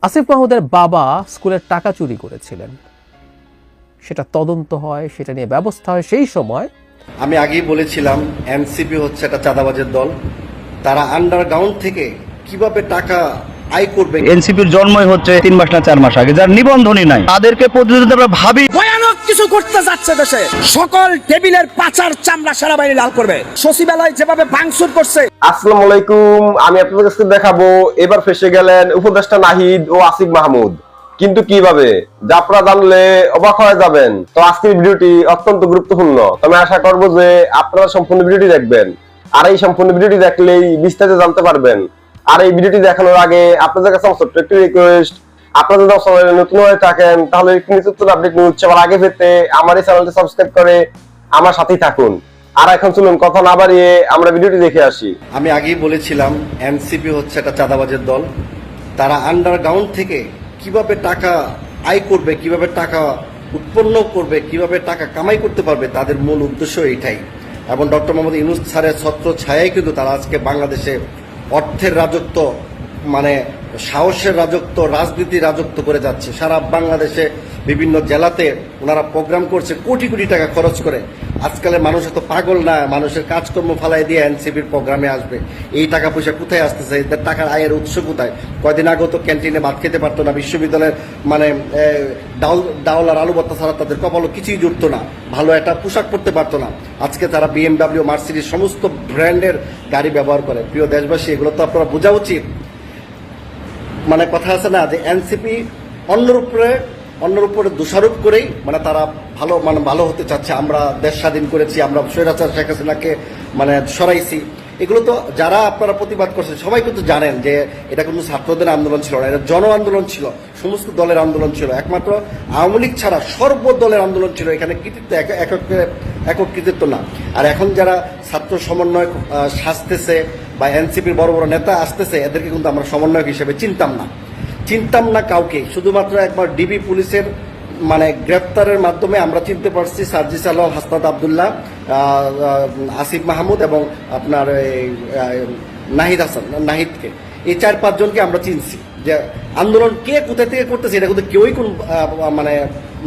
আসিফ মাহমুদের বাবা স্কুলের টাকা চুরি করেছিলেন, সেটা তদন্ত হয়, সেটা নিয়ে ব্যবস্থা হয়। সেই সময় আমি আগেই বলেছিলাম এনসিপি হচ্ছে একটা চাঁদাবাজের দল। তারা আন্ডারগ্রাউন্ড থেকে কিভাবে টাকা আয় করবে। এনসিপির জন্মই হচ্ছে 3 মাস না 4 মাস আগে, যার নিবন্ধনই নাই, তাদেরকে প্রতিনিধিত্ব আমরা ভাবি ভয়ানক কিছু করতে যাচ্ছে দেশে। সকল টেবিলের পাচার চামড়া সেনাবাহিনী লাল করবে। সচিবালয় যেভাবে ভাঙচুর করছে। আসসালামু আলাইকুম, আমি আপনাদের কাছে দেখাবো এবার ফেসে গেলেন উপদেষ্টা নাহিদ ও আসিফ মাহমুদ, কিন্তু কিভাবে যা আপনারা জানলে অবাক হয়ে যাবেন। তো আজকের ভিডিওটি অত্যন্ত গুরুত্বপূর্ণ, তবে আশা করবো যে আপনারা সম্পূর্ণ ভিডিওটি দেখবেন, আর এই সম্পূর্ণ ভিডিওটি দেখলেই বিস্তারিত জানতে পারবেন। আর এই ভিডিওটি দেখানোর আগে আপনাদের কাছে আমার ছোট্ট একটি রিকোয়েস্ট, আপনারা যদি চ্যানেলে নতুন হয়ে থাকেন তাহলে নিত্য আপডেট নিউজ সবার আগে পেতে আমার এই চ্যানেলটি সাবস্ক্রাইব করে আমার সাথেই থাকুন। আর এখন চলুন কথা না বাড়িয়ে আমরা ভিডিওটি দেখে আসি। আমি আগেই বলেছিলাম এনসিপি হচ্ছে একটা চাঁদাবাজের দল। তারা আন্ডারগ্রাউন্ড থেকে কিভাবে টাকা আয় করবে, কিভাবে টাকা উৎপন্ন করবে, কিভাবে টাকা কামাই করতে পারবে, তাদের মূল উদ্দেশ্য এইটাই। এবং ডক্টর মোহাম্মদ ইউনূস স্যারের ছত্র ছায়ায় কিন্তু তারা আজকে বাংলাদেশে অর্থের রাজত্ব, মানে সাহসের রাজত্ব, রাজনীতির রাজত্ব করে যাচ্ছে। সারা বাংলাদেশে বিভিন্ন জেলাতে ওনারা প্রোগ্রাম করছে কোটি কোটি টাকা খরচ করে। আজকালের মানুষ এত পাগল না, মানুষের কাজকর্ম ফালাই দিয়ে এনসিপির প্রোগ্রামে আসবে। এই টাকা পয়সা কোথায় আসতেছে, এদের টাকার আয়ের উৎস কোথায়? কয়দিন আগেও তো ক্যান্টিনে ভাত খেতে পারতো না, বিশ্ববিদ্যালয়ের মানে ডাউল আর আলু ভর্তা ছাড়া তাদের কপালও কিছুই জুটতো না, ভালো একটা পোশাক পরতে পারতো না। আজকে তারা বিএমডাব্লিউ, মার্সিডিজ সমস্ত ব্র্যান্ডের গাড়ি ব্যবহার করে। প্রিয় দেশবাসী, এগুলো তো আপনারা বোঝা উচিত। মানে কথা আছে না যে এনসিপি অন্যের উপরে দোষারোপ করেই মানে তারা ভালো হতে চাচ্ছে। আমরা দেশ স্বাধীন করেছি, আমরা স্বৈরাচার শেখ হাসিনাকে মানে সরাইছি। এগুলো তো যারা আপনারা প্রতিবাদ করছেন সবাই কিন্তু জানেন যে এটা কোনো ছাত্রদের আন্দোলন ছিল না, এটা জন আন্দোলন ছিল, সমস্ত দলের আন্দোলন ছিল। একমাত্র আওয়ামী লীগ ছাড়া সর্বদলের আন্দোলন ছিল। এখানে কৃতিত্ব একক কৃতিত্ব না। আর এখন যারা ছাত্র সমন্বয় সাজতেছে বা এনসিপির বড় বড় নেতা আসতেছে, এদেরকে কিন্তু আমরা সমন্বয়ক হিসেবে চিনতাম না কাউকে। শুধুমাত্র একবার ডিবি পুলিশের মানে গ্রেপ্তারের মাধ্যমে আমরা চিনতে পারছি সার্জিস আলম, হাসনাত আবদুল্লাহ, আসিফ মাহমুদ এবং আপনার নাহিদকে। এই 4-5 জনকে আমরা চিনছি। যে আন্দোলন কে কোথা থেকে করতেছে এটা কিন্তু কেউই কোন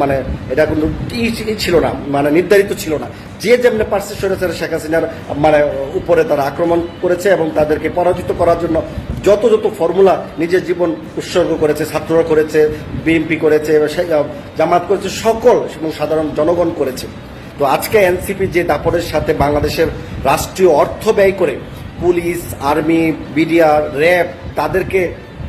মানে এটা কিন্তু ছিল না, মানে নির্ধারিত ছিল না। যে যেমনি পারছে স্বৈরাচার শেখ হাসিনার মানে উপরে তারা আক্রমণ করেছে এবং তাদেরকে পরাজিত করার জন্য যত ফর্মুলা নিজের জীবন উৎসর্গ করেছে। ছাত্ররা করেছে, বিএনপি করেছে, জামাত করেছে, সকল এবং সাধারণ জনগণ করেছে। তো আজকে এনসিপি যে দাপটের সাথে বাংলাদেশের রাষ্ট্রীয় অর্থ ব্যয় করে পুলিশ, আর্মি, বিডিআর, র্যাব তাদেরকে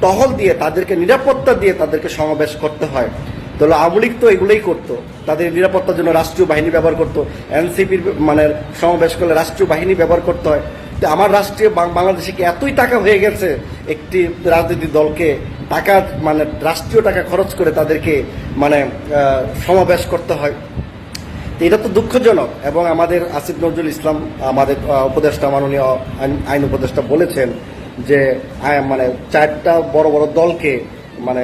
টহল দিয়ে, তাদেরকে নিরাপত্তা দিয়ে তাদেরকে সমাবেশ করতে হয়। তাহলে আওয়ামী লীগ তো এগুলোই করতো, তাদের নিরাপত্তার জন্য রাষ্ট্রীয় বাহিনী ব্যবহার করতো। এনসিপির মানে সমাবেশ করলে রাষ্ট্রীয় বাহিনী ব্যবহার করতে হয়। তো আমার রাষ্ট্রীয় বাংলাদেশে কি এতই টাকা হয়ে গেছে একটি রাজনৈতিক দলকে টাকা মানে রাষ্ট্রীয় টাকা খরচ করে তাদেরকে মানে সমাবেশ করতে হয়? এটা তো দুঃখজনক। এবং আমাদের আসিফ নজরুল ইসলাম, আমাদের উপদেষ্টা, মাননীয় আইন উপদেষ্টা বলেছেন যে মানে 4টা বড় বড় দলকে মানে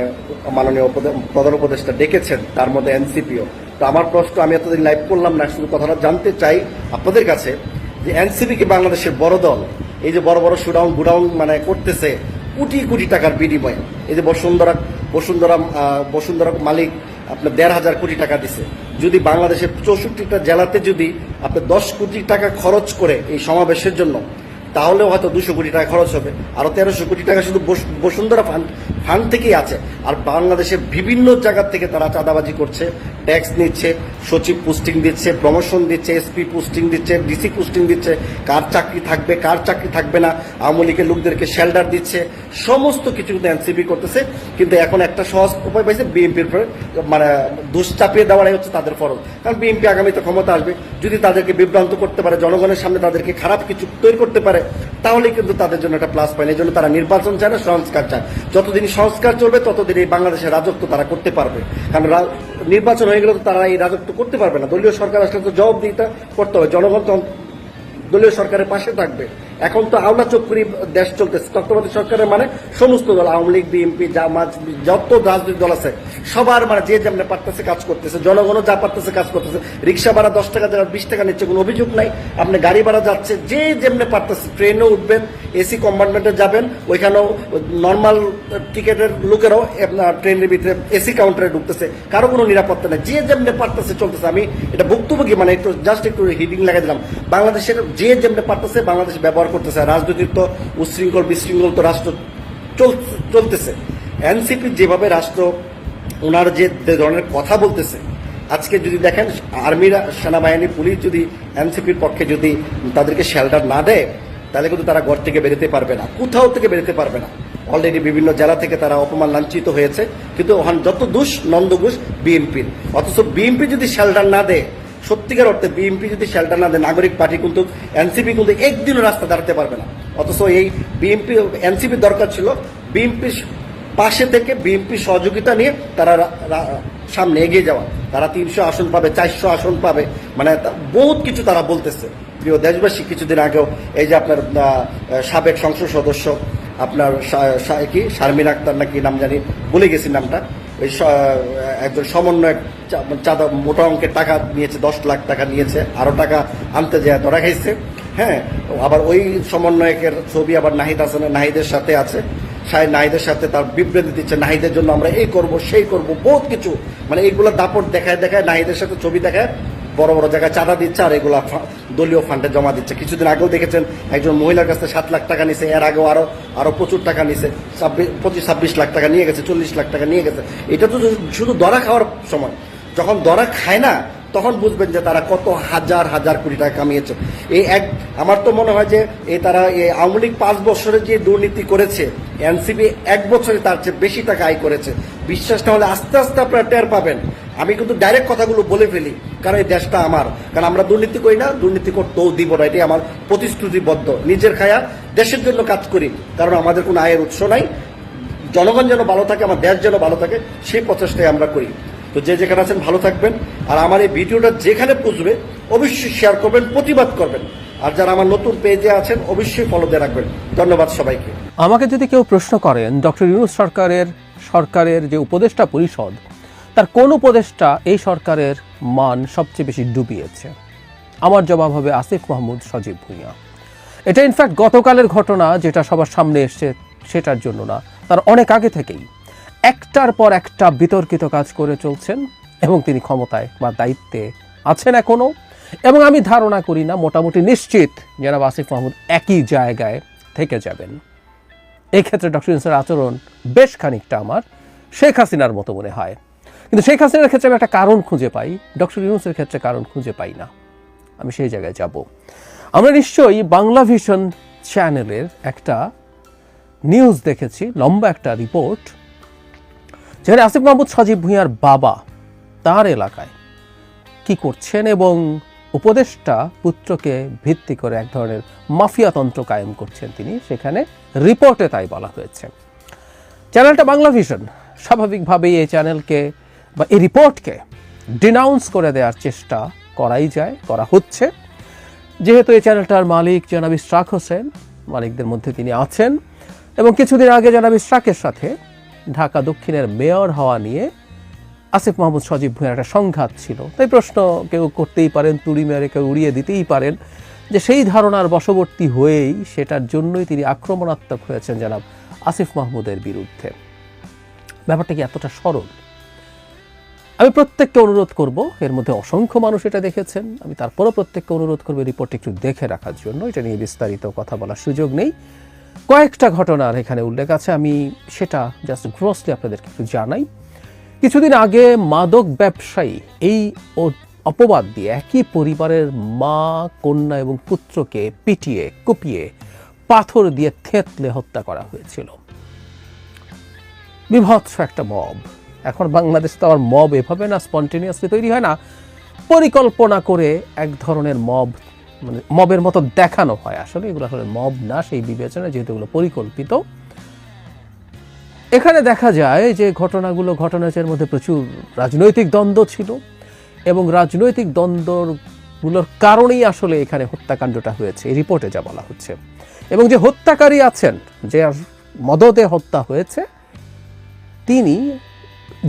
মাননীয় প্রধান উপদেষ্টা ডেকেছেন, তার মধ্যে এনসিপিও। তো আমার প্রশ্ন, আমি এতদিন লাইভ করলাম না, শুধু কথাটা জানতে চাই আপনাদের কাছে যে এনসিপি কি বাংলাদেশের বড় দল? এই যে বড় বড় গুডাউন মানে করতেছে কোটি কোটি টাকার বিনিময়ে। এই যে বসুন্ধরা মালিক আপনার 1,500 কোটি টাকা দিছে। যদি বাংলাদেশের 64টা জেলাতে যদি আপনার 10 কোটি টাকা খরচ করে এই সমাবেশের জন্য, তাহলেও হয়তো 200 কোটি টাকা খরচ হবে। আরো 1300 কোটি টাকা শুধু বসুন্ধরা ফান্ড থেকেই আছে। আর বাংলাদেশের বিভিন্ন জায়গা থেকে তারা চাঁদাবাজি করছে, ট্যাক্স নিচ্ছে, সচিব পোস্টিং দিচ্ছে, প্রমোশন দিচ্ছে, এসপি পোস্টিং দিচ্ছে, ডিসি পোস্টিং দিচ্ছে, কার চাকরি থাকবে কার চাকরি থাকবে না, আওয়ামী লীগের লোকদেরকে শেল্টার দিচ্ছে, সমস্ত কিছু কিন্তু এনসিপি করতেছে। কিন্তু এখন একটা সহজ উপায় পাইছে, বিএনপির মানে দোষ চাপিয়ে দেওয়াটাই হচ্ছে তাদের ফরজ। কারণ বিএনপি আগামীতে ক্ষমতা আসবে, যদি তাদেরকে বিভ্রান্ত করতে পারে, জনগণের সামনে তাদেরকে খারাপ কিছু তৈরি করতে পারে, তাহলে কিন্তু তাদের জন্য একটা প্লাস পয়েন্ট। এই জন্য তারা নির্বাচন চায় না, সংস্কার চায়। যতদিন সংস্কার চলবে ততদিন এই বাংলাদেশের রাজত্ব তারা করতে পারবে। কারণ নির্বাচন হয়ে গেলে তো তারা এই রাজত্ব করতে পারবে না। দলীয় সরকার আসলে তো জবাবদিহিতা করতে হবে, জনগণ তো দলীয় সরকারের পাশে থাকবে। এখন তো আওলা চোখ করে দেশ চলতেছে। তত্ত্বাবধায়ক সরকারের মানে সমস্ত দল, আওয়ামী লীগ, বিএনপি, জামাত, যত রাজনৈতিক দল আছে সবার মানে যে যেমনি পারতেছে কাজ করতেছে, জনগণও যা পারতেছে কাজ করতেছে। রিক্সা ভাড়া 10 টাকা জায়গায় 20 টাকা নিচ্ছে, কোনো অভিযোগ নাই। আপনি গাড়ি ভাড়া যাচ্ছে, যে যেমনি পারতেছে, ট্রেনেও উঠবেন, এসি কম্পার্টমেন্টে যাবেন, ওইখানেও নর্মাল টিকেটের লোকেরাও ট্রেনের ভিতরে এসি কাউন্টারে ঢুকতেছে, কারো কোনো নিরাপত্তা নেই, যে যেমনি পারতেছে চলতেছে। আমি এটা ভুক্তভোগী, মানে একটু জাস্ট একটু হিডিং লাগাই দিলাম। বাংলাদেশের যে যেমনি পারতেছে বাংলাদেশ ব্যবহার করতেছে। রাজনৈতিক তো উশৃঙ্খল বিশৃঙ্খল তো রাষ্ট্র চলতেছে। এনসিপি যেভাবে রাষ্ট্র ওনার যে ধরনের কথা বলতেছে, আজকে যদি দেখেন আর্মিরা, সেনাবাহিনী, পুলিশ যদি এনসিপির পক্ষে যদি তাদেরকে শেল্টার না দেয়, তাহলে কিন্তু তারা ঘর থেকে বেরোতে পারবে না, কোথাও থেকে বেরোতে পারবে না। অলরেডি বিভিন্ন জেলা থেকে তারা অপমান লাঞ্ছিত হয়েছে, কিন্তু ওখানে যত দোষ নন্দঘোষ বিএনপির। অথচ বিএনপি যদি শেল্টার না দেয়, সত্যিকার অর্থে বিএনপি যদি শেল্টার না দেয়, নাগরিক পার্টি কিন্তু এনসিপি কিন্তু একদিনও রাস্তা দাঁড়াতে পারবে না। অথচ এই বিএনপি এনসিপির দরকার ছিল বিএনপির পাশে থেকে বিএনপি সহযোগিতা নিয়ে তারা সামনে এগিয়ে যাওয়া। তারা 300 আসন পাবে, 400 আসন পাবে, মানে বহুত কিছু তারা বলতেছে। প্রিয় দেশবাসী, কিছুদিন আগেও এই যে আপনার সাবেক সংসদ সদস্য আপনার কি শারমিন আক্তার নাকি নাম জানি, ভুলে গেছি নামটা, ওই একজন সমন্বয়ক চাঁদা মোটা অঙ্কের টাকা নিয়েছে, 10 লাখ টাকা নিয়েছে, আরো টাকা আনতে যায় ধরা খাইছে। হ্যাঁ, আবার ওই সমন্বয়কের ছবি আবার নাহিদ হাসানের, নাহিদের সাথে আছে, নাহিদের সাথে তার বিবৃতি দিচ্ছে, নাহিদের জন্য আমরা এই করব সেই করব, বহুত কিছু, মানে এইগুলো দাপট দেখায় নাহিদের সাথে ছবি দেখায় বড় বড় জায়গায় চাঁদা দিচ্ছে, আর এগুলা দলীয় ফান্ডে জমা দিচ্ছে। কিছুদিন আগেও দেখেছেন একজন মহিলার কাছে 7 লাখ টাকা নিছে, এর আগেও আরো প্রচুর টাকা নিছে, 25-26 লাখ টাকা নিয়ে গেছে, 40 লাখ টাকা নিয়ে গেছে। এটা তো শুধু দরা খাওয়ার সময়, যখন দরা খায় না তখন বুঝবেন যে তারা কত হাজার হাজার কোটি টাকা কামিয়েছে। আমার তো মনে হয় যে তারা আওয়ামী লীগ 5 বছরে যে দুর্নীতি করেছে, এনসিপি 1 বছরে তার চেয়ে বেশি টাকা আয় করেছে। বিশ্বাস না হলে আস্তে আস্তে আপনারা টের পাবেন। আমি কিন্তু ডাইরেক্ট কথাগুলো বলে ফেলি, কারণ এই দেশটা আমার, কারণ আমরা দুর্নীতি করি না, দুর্নীতি করতেও দিব না, এটাই আমার প্রতিশ্রুতিবদ্ধ। নিজের খায়া দেশের জন্য কাজ করি, কারণ আমাদের কোনো আয়ের উৎস নাই। জনগণ যেন ভালো থাকে, আমার দেশ যেন ভালো থাকে, সেই প্রচেষ্টাই আমরা করি। তো যে যেখানে আছেন ভালো থাকবেন, আর আমার এই ভিডিওটা যেখানে পৌঁছবে অবশ্যই শেয়ার করবেন, প্রতিবাদ করবেন। আর যারা আমার নতুন পেজে আছেন অবশ্যই ফলো দিয়ে রাখবেন। ধন্যবাদ সবাইকে। আমাকে যদি কেউ প্রশ্ন করেন ডক্টর ইউনূস সরকারের যে উপদেষ্টা পরিষদ, তার কোন উপদেষ্টা এই সরকারের মান সবচেয়ে বেশি ডুবিয়েছে, আমার জবাব হবে আসিফ মাহমুদ সজীব ভুঁইয়া। এটা ইনফ্যাক্ট গতকালের ঘটনা যেটা সবার সামনে এসছে সেটার জন্য না, তার অনেক আগে থেকেই একটার পর একটা বিতর্কিত কাজ করে চলছেন, এবং তিনি ক্ষমতায় বা দায়িত্বে আছেন এখনো। এবং আমি ধারণা করি না, মোটামুটি নিশ্চিত জনাব আসিফ মাহমুদ একই জায়গায় থেকে যাবেন। এই ক্ষেত্রে ডক্টর ইউনূসের আচরণ বেশ খানিকটা আমার শেখ হাসিনার মতো মনে হয়। কিন্তু শেখ হাসিনার ক্ষেত্রে আমি একটা কারণ খুঁজে পাই, ডক্টর ইউনূসের ক্ষেত্রে কারণ খুঁজে পাই না। আমি সেই জায়গায় যাব। আমরা নিশ্চয়ই বাংলা ভিশন চ্যানেলের একটা নিউজ দেখেছি, লম্বা একটা রিপোর্ট, যেখানে আসিফ মাহমুদ সজীব ভুঁইয়ার বাবা তার এলাকায় কি করছেন এবং উপদেষ্টা পুত্রকে ভিত্তি করে এক ধরনের মাফিয়াতন্ত্র কায়েম করছেন তিনি, সেখানে রিপোর্টে তাই বলা হয়েছে। চ্যানেলটা বাংলা ভিশন স্বাভাবিকভাবেই এই চ্যানেলকে বা এই রিপোর্টকে ডিনাউন্স করে দেওয়ার চেষ্টা করা হচ্ছে, যেহেতু এই চ্যানেলটার মালিক জনাব ইশরাক হোসেন, মালিকদের মধ্যে তিনি আছেন, এবং কিছুদিন আগে জনাব ইশরাকের সাথে ঢাকা দক্ষিণের মেয়র হওয়া নিয়ে আসিফ মাহমুদ সজীব ভুঁইয়ার একটা সংঘাত ছিল। তাই প্রশ্ন কেউ করতেই পারেন, তুড়ি মেরে কেউ উড়িয়ে দিতেই পারেন যে সেই ধারণার বশবর্তী হয়েই সেটার জন্যই তিনি আক্রমণাত্মক হয়েছেন জনাব আসিফ মাহমুদের বিরুদ্ধে। ব্যাপারটা কি এতটা সরল? আমি প্রত্যেককে অনুরোধ করব, এর মধ্যে অসংখ্য মানুষ এটা দেখেছেন, আমি তারপরও প্রত্যেককে অনুরোধ করবো রিপোর্টটি একটু দেখে রাখার জন্য। এটা নিয়ে বিস্তারিত কথা বলার সুযোগ নেই, কয়েকটা ঘটনার এখানে উল্লেখ আছে, আমি সেটা জাস্ট গ্রসলি আপনাদেরকে একটু জানাই। কিছুদিন আগে মাদক ব্যবসায়ী এই অপবাদ দিয়ে একই পরিবারের মা, কন্যা এবং পুত্রকে পিটিয়ে কুপিয়ে পাথর দিয়ে থেতলে হত্যা করা হয়েছিল। বিভৎস একটা মব। এখন বাংলাদেশে তো আবার মব এভাবে না স্পন্টেনিয়াসলি তৈরি হয় না, পরিকল্পনা করে এক ধরনের মব, মানে মবের মতো দেখানো হয়। আসলে এগুলো আসলে মব না সেই বিবেচনা, যেহেতু এগুলো পরিকল্পিত। এখানে দেখা যায় যে ঘটনাগুলোর মধ্যে প্রচুর রাজনৈতিক দ্বন্দ্ব ছিল, এবং রাজনৈতিক দ্বন্দ্বগুলোর কারণেই আসলে এখানে হত্যাকাণ্ডটা হয়েছে, এই রিপোর্টে যা বলা হচ্ছে। এবং যে হত্যাকারী আছেন, যে মদদে হত্যা হয়েছে, তিনি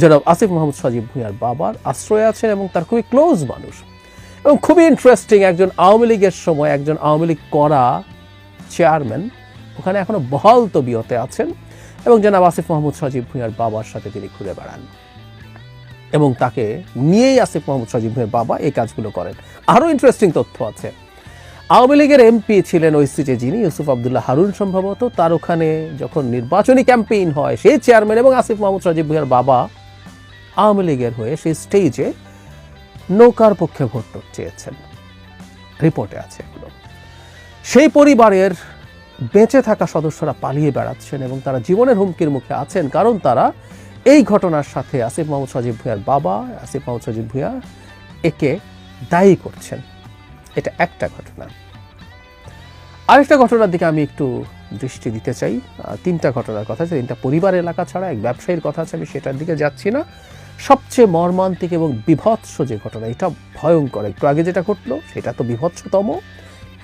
জনাব আসিফ মাহমুদ সজীব ভূঁইয়ার বাবার আশ্রয়ে আছেন এবং তার খুবই ক্লোজ মানুষ এবং খুবই ইন্টারেস্টিং, একজন আওয়ামী লীগের সময় একজন আওয়ামী লীগ করা চেয়ারম্যান ওখানে এখনো বহাল তবিয়তে আছেন এবং জনাব আসিফ মাহমুদ সজীব ভূঁইয়ার বাবার সাথে তিনি ঘুরে বেড়ান এবং তাকে নিয়েই আসিফ মাহমুদ সজীব ভূঁইয়ার বাবা এই কাজগুলো করেন। আরও ইন্টারেস্টিং তথ্য আছে, আওয়ামী লীগের এমপি ছিলেন ওই সিটে যিনি, ইউসুফ আবদুল্লাহ হারুন সম্ভবত, তার ওখানে যখন নির্বাচনী ক্যাম্পেইন হয় সেই চেয়ারম্যান এবং আসিফ মাহমুদ সজীব ভূঁইয়ার বাবা আওয়ামী লীগের হয়ে সেই স্টেজে নৌকার পক্ষে ভোট চেয়েছেন, রিপোর্টে আছে এগুলো। সেই পরিবারের বেঁচে থাকা সদস্যরা পালিয়ে বেড়াচ্ছেন এবং তারা জীবনের হুমকির মুখে আছেন, কারণ তারা এই ঘটনার সাথে আসিফ মাহমুদ সজীব ভূঁইয়ার বাবা আসিফ মাহমুদ সজীব ভূঁইয়া একে দায়ী করছেন। এটা একটা ঘটনা। আরেকটা ঘটনার দিকে আমি একটু দৃষ্টি দিতে চাই। তিনটা ঘটনার কথা আছে, তিনটা পরিবার এলাকা ছাড়া এক ব্যবসায়ীর কথা আছে, আমি সেটার দিকে যাচ্ছি না। সবচেয়ে মর্মান্তিক এবং বিভৎস যে ঘটনা, এটা ভয়ঙ্কর, একটু আগে যেটা ঘটলো সেটা তো বিভৎসতম,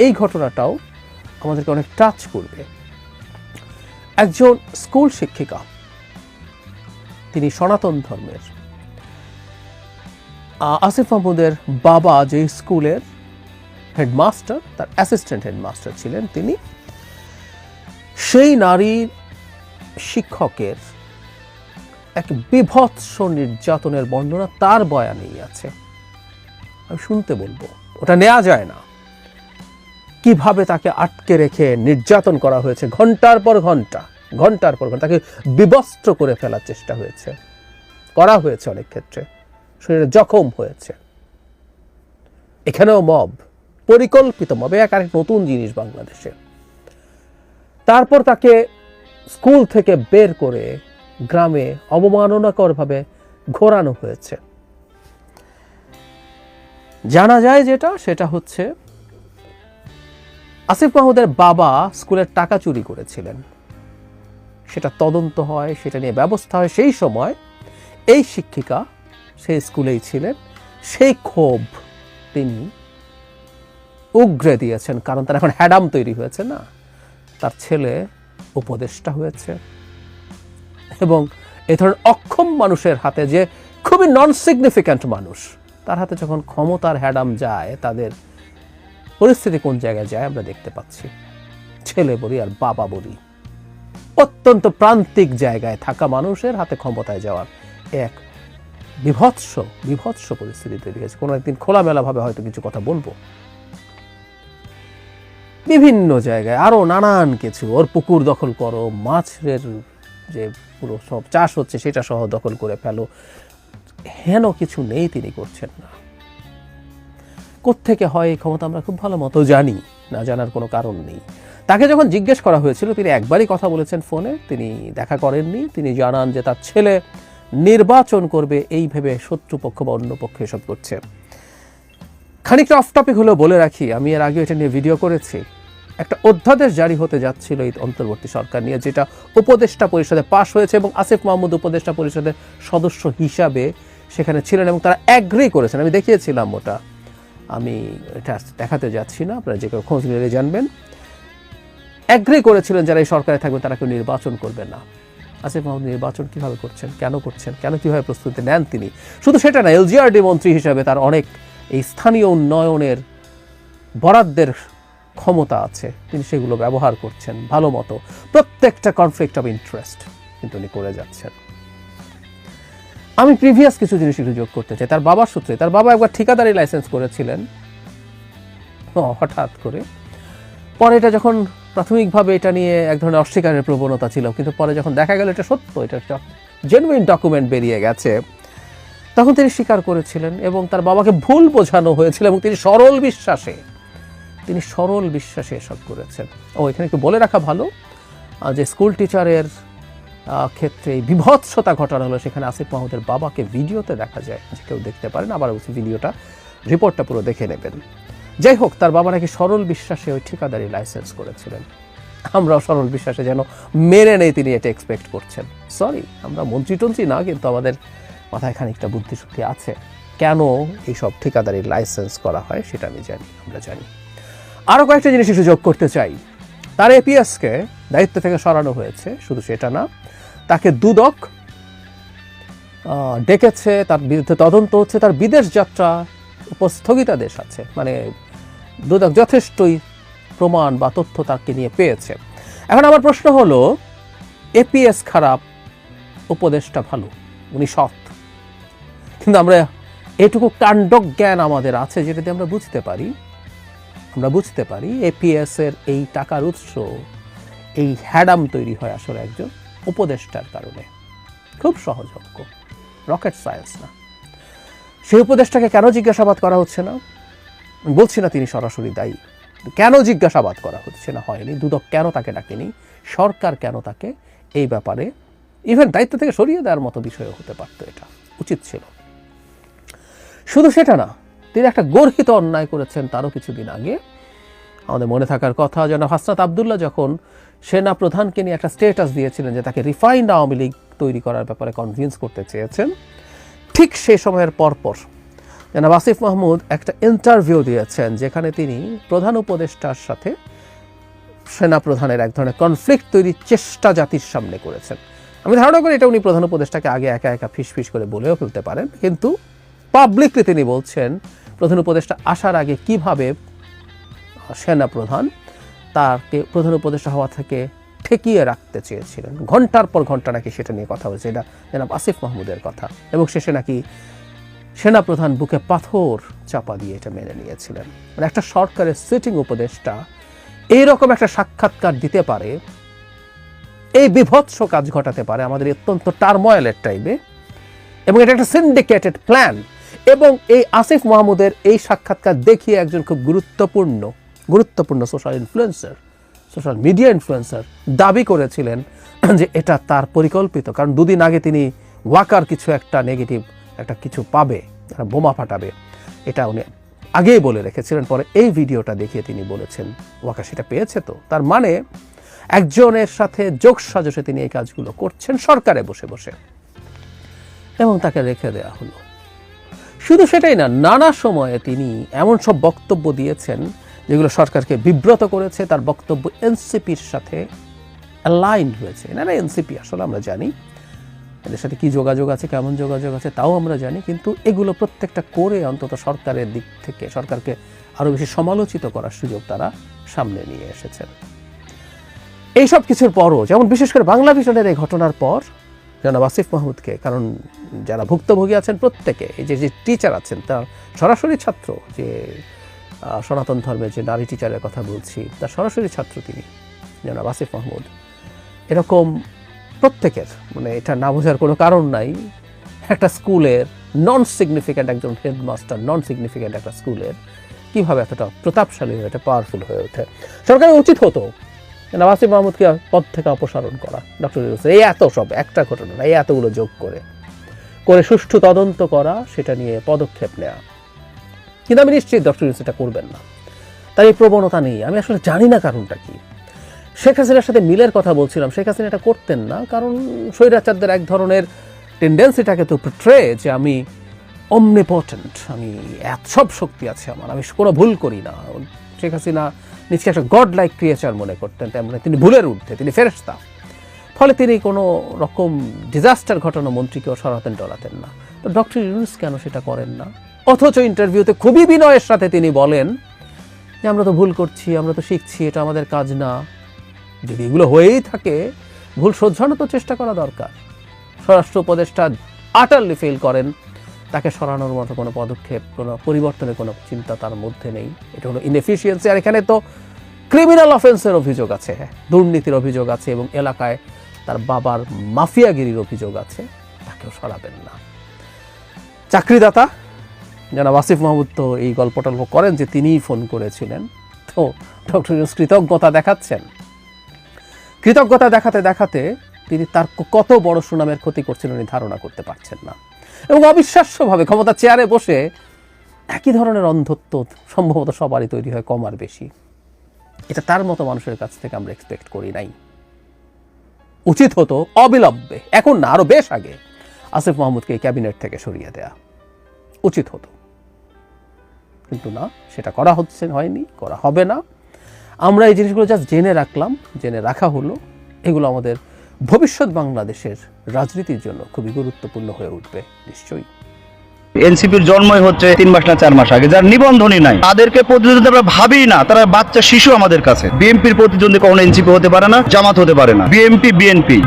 এই ঘটনাটাও আমাদেরকে অনেক টাচ করবে। একজন স্কুল শিক্ষিকা, তিনি সনাতন ধর্মের, আসিফ মাহমুদের বাবা যে স্কুলের হেডমাস্টার, তার অ্যাসিস্ট্যান্ট হেডমাস্টার ছিলেন তিনি, সেই নারী শিক্ষকের এক বিভৎস নির্যাতনের বর্ণনা তার বয়ানেই আছে। আমি শুনতে বলবো, ওটা নেওয়া যায় না। কিভাবে তাকে আটকে রেখে নির্যাতন করা হয়েছে, ঘন্টার পর ঘন্টা তাকে বিবস্ত্র করে ফেলার চেষ্টা করা হয়েছে, অনেক ক্ষেত্রে শরীরে জখম হয়েছে। এখানেও মব, পরিকল্পিত মব, এক আরেক নতুন জিনিস বাংলাদেশে। তারপর তাকে স্কুল থেকে বের করে গ্রামে অবমাননাকরভাবে ঘোরানো হয়েছে। জানা যায় সেটা হচ্ছে আসিফ মাহমুদের বাবা স্কুলের টাকা চুরি করেছিলেন, সেটা তদন্ত হয়, সেটা নিয়ে ব্যবস্থা হয়। সেই সময় এই শিক্ষিকা সেই স্কুলেই ছিলেন, সেই ক্ষোভ তিনি উগরে দিয়েছেন, কারণ তার এখন হ্যাডাম তৈরি হয়েছে না, তার ছেলে উপদেষ্টা হয়েছে এবং এ ধরনের অক্ষম মানুষের হাতে, যে খুবই নন সিগনিফিক্যান্ট মানুষ, তার হাতে যখন ক্ষমতার হ্যাডাম যায়, তাদের পরিস্থিতি কোন জায়গায় যায় আমরা দেখতে পাচ্ছি। ছেলে বলি আর বাবা বলি, অত্যন্ত প্রান্তিক জায়গায় থাকা মানুষের হাতে ক্ষমতায় যাওয়ার এক বিভৎস পরিস্থিতি তৈরি হয়েছে। কোনো একদিন খোলামেলাভাবে হয়তো কিছু কথা বলবো। বিভিন্ন জায়গায় আরো নানান কিছু, ওর পুকুর দখল করো, মাছের যে পুরো সব চাষ হচ্ছে সেটা সহ দখল করে ফেলো, হেন কিছু নেই তিনি করছেন না। কোত্থেকে হয় এই ক্ষমতা আমরা খুব ভালো মতো জানি, না জানার কোনো কারণ নেই। তাকে যখন জিজ্ঞেস করা হয়েছিল, তিনি একবারই কথা বলেছেন ফোনে, তিনি দেখা করেননি। তিনি জানান যে তার ছেলে নির্বাচন করবে এই ভেবে শত্রুপক্ষ বা অন্য পক্ষ এসব করছে। খানিকটা অফ টপিক হলেও বলে রাখি, আমি এর আগে এটা নিয়ে ভিডিও করেছি। একটা অধ্যাদেশ জারি হতে যাচ্ছিল এই অন্তর্বর্তী সরকার নিয়ে, যেটা উপদেষ্টা পরিষদে পাশ হয়েছে এবং আসিফ মাহমুদ উপদেষ্টা পরিষদের সদস্য হিসাবে সেখানে ছিলেন এবং তারা অ্যাগ্রি করেছেন। আমি দেখিয়েছিলাম ওটা, আমি এটা দেখাতে যাচ্ছি না, আপনারা যে কেউ খোঁজ নিলে জানবেন। অ্যাগ্রি করেছিলেন যারা এই সরকারে থাকবে তারা কেউ নির্বাচন করবে না। আসিফ মাহমুদ নির্বাচন কিভাবে করছেন, কেন কিভাবে প্রস্তুতি নেন তিনি? শুধু সেটা না, এলজিআরডি মন্ত্রী হিসাবে তার অনেক এই স্থানীয় উন্নয়নের বরাদ্দের ক্ষমতা আছে, তিনি সেগুলো ব্যবহার করছেন ভালো মতো। প্রত্যেকটা কনফ্লিক্ট অফ ইন্টারেস্ট কিন্তু উনি করে যাচ্ছেন। আমি প্রিভিয়াস কিছু জিনিস একটু যোগ করতে চাই। তার বাবার সূত্রে, তার বাবা একবার ঠিকাদারি লাইসেন্স করেছিলেন হঠাৎ করে। পরে এটা যখন প্রাথমিকভাবে এটা নিয়ে এক ধরনের অস্বীকারের প্রবণতা ছিল, কিন্তু পরে যখন দেখা গেল এটা সত্য, এটা একটা জেনুইন ডকুমেন্ট বেরিয়ে গেছে, তখন তিনি স্বীকার করেছিলেন এবং তার বাবাকে ভুল বোঝানো হয়েছিল এবং তিনি সরল বিশ্বাসে এসব করেছেন। এখানে একটু বলে রাখা ভালো যে স্কুল টিচারের ক্ষেত্রে বিভৎসতা ঘটানো হলো, সেখানে আসিফ মাহমুদের বাবাকে ভিডিওতে দেখা যায়, যে কেউ দেখতে পারেন, আবার ভিডিওটা রিপোর্টটা পুরো দেখে নেবেন। যাই হোক, তার বাবা নাকি সরল বিশ্বাসে ওই ঠিকাদারি লাইসেন্স করেছিলেন। আমরাও সরল বিশ্বাসে যেন মেনে নেই তিনি এটা এক্সপেক্ট করছেন। সরি, আমরা মন্ত্রী না, কিন্তু আমাদের মাথায় খানিকটা বুদ্ধিশুদ্ধি আছে। কেন এইসব ঠিকাদারি লাইসেন্স করা হয় সেটা আমরা জানি। আরও কয়েকটা জিনিস একটু যোগ করতে চাই। তার এপিএসকে দায়িত্ব থেকে সরানো হয়েছে, শুধু সেটা না, তাকে দুদক ডেকেছে, তার বিরুদ্ধে তদন্ত হচ্ছে, তার বিদেশ যাত্রা স্থগিতাদেশ আছে, মানে দুদক যথেষ্টই প্রমাণ বা তথ্য তাকে নিয়ে পেয়েছে। এখন আমার প্রশ্ন হলো, এপিএস খারাপ, উপদেশটা ভালো, উনি সৎ, কিন্তু আমরা এটুকু কাণ্ডজ্ঞান আমাদের আছে যেটাতে আমরা বুঝতে পারি এপিএস এর এই টাকার উৎস, এই হ্যাডাম তৈরি হয় আসলে একজন উপদেষ্টার কারণে। খুব সহযোগ্য, রকেট সায়েন্স না। সেই উপদেষ্টাকে কেন জিজ্ঞাসাবাদ করা হচ্ছে না? বলছি না তিনি সরাসরি দায়ী, কেন জিজ্ঞাসাবাদ করা হচ্ছে না? হয়নি। দুদক কেন তাকে ডাকেনি? সরকার কেন তাকে এই ব্যাপারে ইভেন দায়িত্ব থেকে সরিয়ে দেওয়ার মতো বিষয়ও হতে পারত, এটা উচিত ছিল। শুধু সেটা না, তিনি একটা গর্হিত অন্যায় করেছেন তারও কিছুদিন আগে। আমাদের মনে থাকার কথা, যেন হাসনাত আবদুল্লাহ যখন সেনা প্রধানকে নিয়ে একটা স্টেটাস দিয়েছিলেন যে তাকে রিফাইন্ড আওয়ামী লীগ তৈরি করার ব্যাপারে কনভিন্স করতে চেয়েছেন, ঠিক সেই সময়ের পরপর জনাব আসিফ মাহমুদ একটা ইন্টারভিউ দিয়েছেন যেখানে তিনি প্রধান উপদেষ্টার সাথে সেনা প্রধানের এক ধরনের কনফ্লিক্ট তৈরির চেষ্টা জাতির সামনে করেছেন। আমি ধারণা করি এটা উনি প্রধান উপদেষ্টাকে আগে একা একা ফিস করে বলেও ফেলতে পারেন, কিন্তু পাবলিকলি তিনি বলছেন প্রধান উপদেষ্টা আসার আগে কিভাবে সেনা প্রধান তাকে প্রধান উপদেষ্টা হওয়া থেকে ঠেকিয়ে রাখতে চেয়েছিলেন। ঘন্টার পর ঘন্টা নাকি সেটা নিয়ে কথা হয়েছে, এটা জনাব আসিফ মাহমুদের কথা, এবং শেষে নাকি সেনা প্রধান বুকে পাথর চাপা দিয়ে এটা মেনে নিয়েছিলেন। মানে একটা সরকারের সিটিং উপদেষ্টা এইরকম একটা সাক্ষাৎকার দিতে পারে, এই বিভৎস কাজ ঘটাতে পারে আমাদের অত্যন্ত টার্ময়েলের টাইমে, এবং এটা একটা সিন্ডিকেটেড প্ল্যান। এবং এই আসিফ মাহমুদের এই সাক্ষাৎকার দেখিয়ে একজন খুব গুরুত্বপূর্ণ সোশ্যাল মিডিয়া ইনফ্লুয়েন্সার দাবি করেছিলেন যে এটা তার পরিকল্পিত, কারণ দুদিন আগে তিনি ওয়াকার কিছু একটা নেগেটিভ একটা কিছু পাবে, বোমা ফাটাবে, এটা উনি আগেই বলে রেখেছিলেন। পরে এই ভিডিওটা দেখিয়ে তিনি বলেছেন ওয়াকার সেটা পেয়েছে। তো তার মানে একজনের সাথে যোগ সাজসে তিনি এই কাজগুলো করছেন সরকারে বসে বসে, এবং তাকে রেখে দেওয়া হলো। শুধু সেটাই না, নানা সময়ে তিনি এমন সব বক্তব্য দিয়েছেন যেগুলো সরকারকে বিব্রত করেছে। তার বক্তব্য এনসিপির সাথে অ্যালাইন্ড হয়েছে। না এনসিপি আসলে আমরা জানি এদের সাথে কি যোগাযোগ আছে, কেমন যোগাযোগ আছে তাও আমরা জানি, কিন্তু এগুলো প্রত্যেকটা করে অন্তত সরকারের দিক থেকে সরকারকে আরো বেশি সমালোচিত করার সুযোগ তারা সামনে নিয়ে এসেছেন। এইসব কিছুর পরও, যেমন বিশেষ করে বাংলা ভিশনের এই ঘটনার পর জনাব আসিফ মাহমুদকে, কারণ যারা ভুক্তভোগী আছেন প্রত্যেকে, এই যে টিচার আছেন তার সরাসরি ছাত্র, যে সনাতন ধর্মের যে নারী টিচারের কথা বলছি, তার সরাসরি ছাত্র তিনি জনাব আসিফ মাহমুদ, এরকম প্রত্যেকের, মানে এটা না বোঝার কোনো কারণ নাই, একটা স্কুলের নন সিগনিফিক্যান্ট একজন হেডমাস্টার, নন সিগনিফিক্যান্ট একটা স্কুলের কীভাবে এতটা প্রতাপশালী হয়ে ওঠে, পাওয়ারফুল হয়ে ওঠে। সরকারের উচিত হতো আসিফ মাহমুদকে পদ থেকে অপসারণ করা। ডক্টর ইউনূস এই এত সব একটা ঘটনা না, এই এতগুলো যোগ করে সুষ্ঠু তদন্ত করা, সেটা নিয়ে পদক্ষেপ নেওয়া। কিন্তু আমি নিশ্চিত ডক্টর ইউনূস এটা করবেন না, তার এই প্রবণতা নেই। আমি আসলে জানি না কারণটা কি। শেখ হাসিনার সাথে মিলের কথা বলছিলাম, শেখ হাসিনা এটা করতেন না, কারণ স্বৈরাচারদের এক ধরনের টেন্ডেন্সিটাকে তো পোট্রে যে আমি অমনিপটেন্ট, আমি সব শক্তি আছে আমার, আমি কোনো ভুল করি না। শেখ হাসিনা নিজকে একটা গড লাইক ক্রিয়েচার মনে করতেন, তেমন তিনি ভুলের ঊর্ধ্বে, তিনি ফেরেশতা। ফলে তিনি কোনো রকম ডিজাস্টার ঘটানো মন্ত্রীকেও সরাতেন টরাতেন না। তো ডক্টর ইউনূস কেন সেটা করেন না? অথচ ইন্টারভিউতে খুবই বিনয়ের সাথে তিনি বলেন যে আমরা তো ভুল করছি, আমরা তো শিখছি, এটা আমাদের কাজ না। যদি এগুলো হয়েই থাকে, ভুল শোধরানোর তো চেষ্টা করা দরকার। স্বরাষ্ট্র উপদেষ্টা আটারলি ফেল করেন, তাকে সরানোর মতো কোনো পদক্ষেপ, কোনো পরিবর্তনের কোনো চিন্তা তার মধ্যে নেই। এটা হলো ইনএফিসিয়েন্সি। আর এখানে তো ক্রিমিনাল অফেন্সের অভিযোগ আছে, দুর্নীতির অভিযোগ আছে, এবং এলাকায় তার বাবার মাফিয়াগিরির অভিযোগ আছে, তাকেও সরাবেন না। চাকরিদাতা জনাব আসিফ মাহমুদ তো এই গল্পটা করেন যে তিনিই ফোন করেছিলেন। তো ডক্টর ইউনূস কৃতজ্ঞতা দেখাচ্ছেন, কৃতজ্ঞতা দেখাতে দেখাতে তিনি তার কত বড় সুনামের ক্ষতি করছেন উনি ধারণা করতে পারছেন না। এবং অবিশ্বাস্যভাবে ক্ষমতা চেয়ারে বসে একই ধরনের অন্ধত্ব সম্ভবত সবারই তৈরি হয়, কম আর বেশি। এটা তার মতো মানুষের কাছ থেকে আমরা এক্সপেক্ট করি নাই। উচিত হতো অবিলম্বে, এখন না আরো বেশ আগে, আসিফ মাহমুদকে এই ক্যাবিনেট থেকে সরিয়ে দেয়া উচিত হতো, কিন্তু না, সেটা করা হয়নি, করা হবে না। আমরা এই জিনিসগুলো জাস্ট জেনে রাখলাম, জেনে রাখা হলো। এগুলো আমাদের ভবিষ্যৎ বাংলাদেশের রাজনীতির জন্য খুবই গুরুত্বপূর্ণ হয়ে উঠবে নিশ্চয়ই। এনসিপির জন্মই হচ্ছে 3 মাস না 4 মাস আগে, যার নিবন্ধনই নাই, তাদেরকে প্রতিদ্বন্দ্বী আমরা ভাবি না, তারা বাচ্চা শিশু আমাদের কাছে। বিএনপির প্রতিদ্বন্দ্বী কখনো এনসিপি হতে পারে না, জামাত হতে পারে না।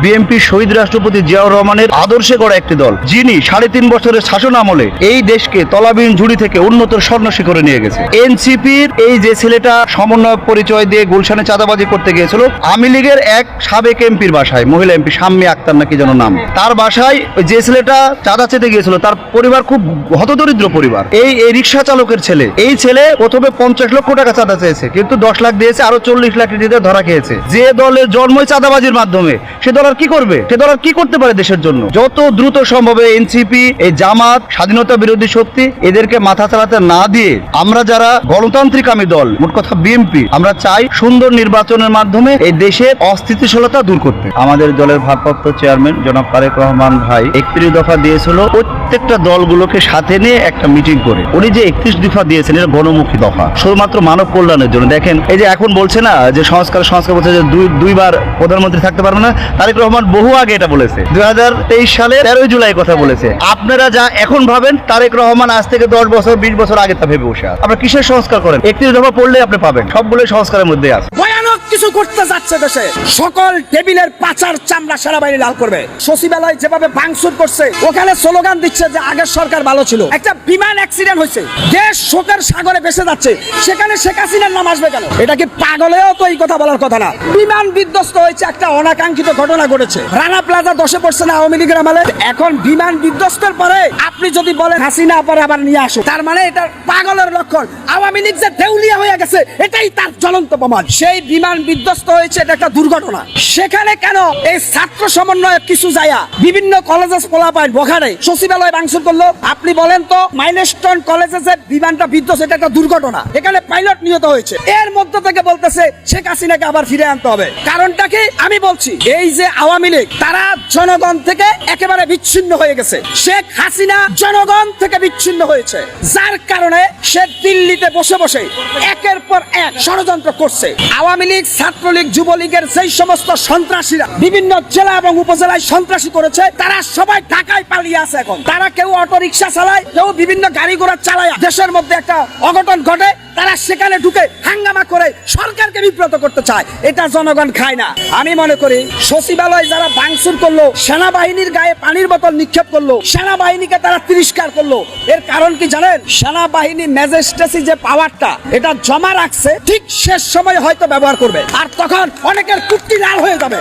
বিএনপি শহীদ রাষ্ট্রপতি জিয়াউর রহমানের আদর্শে গড়া একটি দল, যিনি 3.5 বছরের শাসন আমলে এই দেশকে তলাবিহীন ঝুড়ি থেকে উন্নতর স্বর্ণ শিখরে নিয়ে গেছে। এনসিপির এই যে ছেলেটা সমন্বয় পরিচয় দিয়ে গুলশানে চাঁদাবাজি করতে গিয়েছিল, আওয়ামী লীগের এক সাবেক এমপির বাসায়, মহিলা এমপি শাম্মী আক্তার নাকি যেন নাম, তার বাসায় যে ছেলেটা চাঁদা চেতে গিয়েছিল, তার পরিবার খুব হতদরিদ্র পরিবার। এই রিক্সা চালকের ছেলে, এই ছেলে প্রথমে 50 লক্ষ টাকা চাঁদা চেয়েছে, কিন্তু 10 লাখ দিয়েছে, আরো 40 লাখ দিতে ধরা খেয়েছে। যে দলের জন্মই চাঁদাবাজির মাধ্যমে, সে দল আর কি করবে? সে দল আর কি করতে পারে দেশের জন্য? যত দ্রুত সম্ভব এনসিপি, এই জামাত, স্বাধীনতা বিরোধী শক্তি, এদেরকে মাথা চালাতে না দিয়ে আমরা যারা গণতান্ত্রিক আমি দল, মোট কথা বিএনপি, আমরা চাই সুন্দর নির্বাচনের মাধ্যমে এই দেশের অস্থিতিশীলতা দূর করতে। আমাদের দলের ভারপ্রাপ্ত চেয়ারম্যান জনাব তারেক রহমান ভাই 31 দফা দিয়েছিল, প্রত্যেকটা দলগুলোকে সাথে নিয়ে একটা মিটিং করে। উনি যে 31 দফা দিয়েছেন, এটা গণমুখী দফা, শুধুমাত্র মানব কল্যাণের জন্য। দেখেন, এই যে এখন বলছে না যে সংস্কার বলছে যে দুইবার প্রধানমন্ত্রী থাকতে পারবে না, তারেক রহমান বহু আগে এটা বলেছে, 2023 সালে 13 জুলাই কথা বলেছে। আপনারা যা এখন ভাবেন, তারেক রহমান আজ থেকে 10 বছর 20 বছর আগে তা ভেবে বসে আছে। আপনারা কিসের সংস্কার করেন? 31 দফা পড়লে আপনি পাবেন, সবগুলোই সংস্কারের মধ্যে আছে। ভয়ানক কিছু করতে যাচ্ছে দেশে, সকল টেবিলের পাচার চামড়া সেনাবাহিনী লাল করবে। সচিবালয় যেভাবে ভাঙচুর করছে, ওখানে স্লোগান দিচ্ছে যে আগের সরকার ভালো ছিল। একটা বিমান অ্যাক্সিডেন্ট হয়েছে, দেশ শোকের সাগরে ভেসে যাচ্ছে, সেখানে শেখ হাসিনার নাম আসবে কেন? এটা কি পাগলেও তো এই কথা বলার কথা না। বিমান বিধ্বস্ত হয়েছে, একটা অনাকাঙ্ক্ষিত ঘটনা ঘটেছে। রানা প্লাজা দশে পড়ছে না আওয়ামী লীগের আমলে? এখন বিমান বিধ্বস্তের পরে আপনি যদি বলেন হাসিনা পরে আবার নিয়ে আসো, তার মানে এটা পাগলের লক্ষণ। আওয়ামী লীগ যে দেউলিয়া হয়ে গেছে, এটাই তার জ্বলন্ত প্রমাণ। সেই বিমান বিধ্বস্ত হয়েছে, এটা একটা দুর্ঘটনা। সেখানে কেন এই ছাত্র সমন্বয় কিছু যায়া বিভিন্ন কলেজে পোলাপাইন বখারে সচিবালয় ভাঙচুর করলো? আপনি বলেন তো, মাইলস্টোন কলেজে যে বিমানটা বিধ্বস্ত, এটা একটা দুর্ঘটনা, এখানে পাইলট নিহত হয়েছে। এর মধ্য থেকে বলতেছে শেখ হাসিনাকে আবার ফিরে আনতে হবে। কারণটা কি? আমি বলছি, এই যে আওয়ামী লীগ, তারা জনগণ থেকে একেবারে বিচ্ছিন্ন হয়ে গেছে। শেখ হাসিনা জনগণ থেকে বিচ্ছিন্ন হয়েছে, যার কারণে সে দিল্লিতে বসে বসে একের পর এক ষড়যন্ত্র করছে। আওয়ামী লীগ, ছাত্রলীগ, যুবলীগের যেই সমস্ত সন্ত্রাসীরা বিভিন্ন জেলা এবং উপজেলায় সন্ত্রাসী করেছে, তারা সবাই ঢাকায় পালিয়ে আছে। এখন তারা কেউ অটো রিক্সা চালায়, কেউ বিভিন্ন গাড়ি ঘোড়া চালায়। দেশের মধ্যে একটা অঘটন ঘটে, তারা সেখানে ঢুকে হাঙ্গামা করে সরকারকে বিব্রত করতে চায়। এটা জনগণ খায় না। আমি মনে করি সচিবালয় যারা ভাঙচুর করলো, সেনাবাহিনীর গায়ে পানির বোতল নিক্ষেপ করলো, সেনাবাহিনীকে তারা তিরস্কার করলো, এর কারণ কি জানেন? সেনাবাহিনী ম্যাজিস্ট্রেসি যে পাওয়ারটা এটা জমা রাখছে, ঠিক শেষ সময় হয়তো ব্যবহার করবে, আর তখন অনেকের কুট্টি লাল হয়ে যাবে।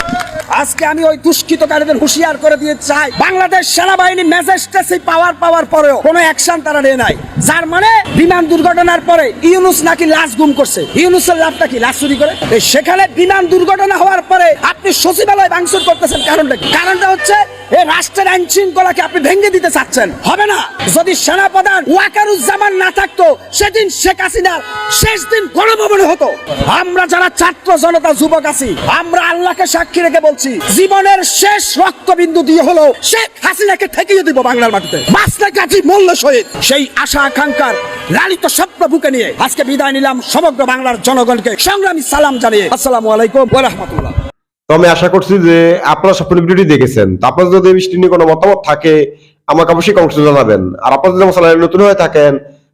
আজকে আমি ওই দুষ্কৃতকারীদের হুঁশিয়ার করে দিয়ে চাই, বাংলাদেশ সেনাবাহিনী ম্যাজিস্ট্রেসি পাওয়ার পরেও কোনো অ্যাকশন তারা নেয় নাই। যার মানে বিমান দুর্ঘটনার পরে ইউনুস নাকি লাশ গুম করছে। ইউনুসের লাভটা কি? লাশ চুরি করে। সেখানে বিমান দুর্ঘটনা হওয়ার পরে আপনি সচিবালয় ভাঙচুর করতেছেন, কারণটা কি? কারণটা হচ্ছে এই রাষ্ট্রের আইন শৃঙ্খলাকে আপনি ভেঙে দিতে চাচ্ছেন। হবে না। যদি সেনাপ্রধান ওয়াকারুজ্জামান না থাকতো, সেদিন শেখ হাসিনার শেষ দিন গণভবনে হতো। আমরা যারা ছাত্র জনতা যুবক আছি, আমরা আল্লাহকে সাক্ষী রেখে বলছি, জীবনের শেষ রক্তবিন্দু দিয়ে হলো শেখ হাসিনাকে ঠেকিয়ে দিব বাংলার মাটিতে। বাঁচলে কাজী মূল্য শহীদ। সেই আশা আকাঙ্ক্ষার লালিত স্বপ্ন বুকে নিয়ে আজকে বিদায় নিলাম সমগ্র বাংলার জনগণকে সংগ্রামী সালাম জানিয়ে। আসসালামু আলাইকুম ওয়া রাহমাতুল্লাহ। তো আমি আশা করছি যে আপনারা সব ভিডিওটি দেখেছেন। তো আপনাদের যদি এই বিষয়টি নিয়ে কোনো মতামত থাকে, আমাকে অবশ্যই কমেন্টে জানাবেন। আর আপনারা যদি আমার চ্যানেলে নতুন হয়ে থাকেন,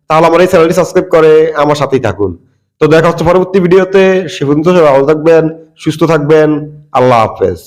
তাহলে আমার এই চ্যানেলটি সাবস্ক্রাইব করে আমার সাথেই থাকুন। তো দেখা হচ্ছে পরবর্তী ভিডিওতে। সে পর্যন্ত সবাই ভালো থাকবেন, সুস্থ থাকবেন। আল্লাহ হাফেজ।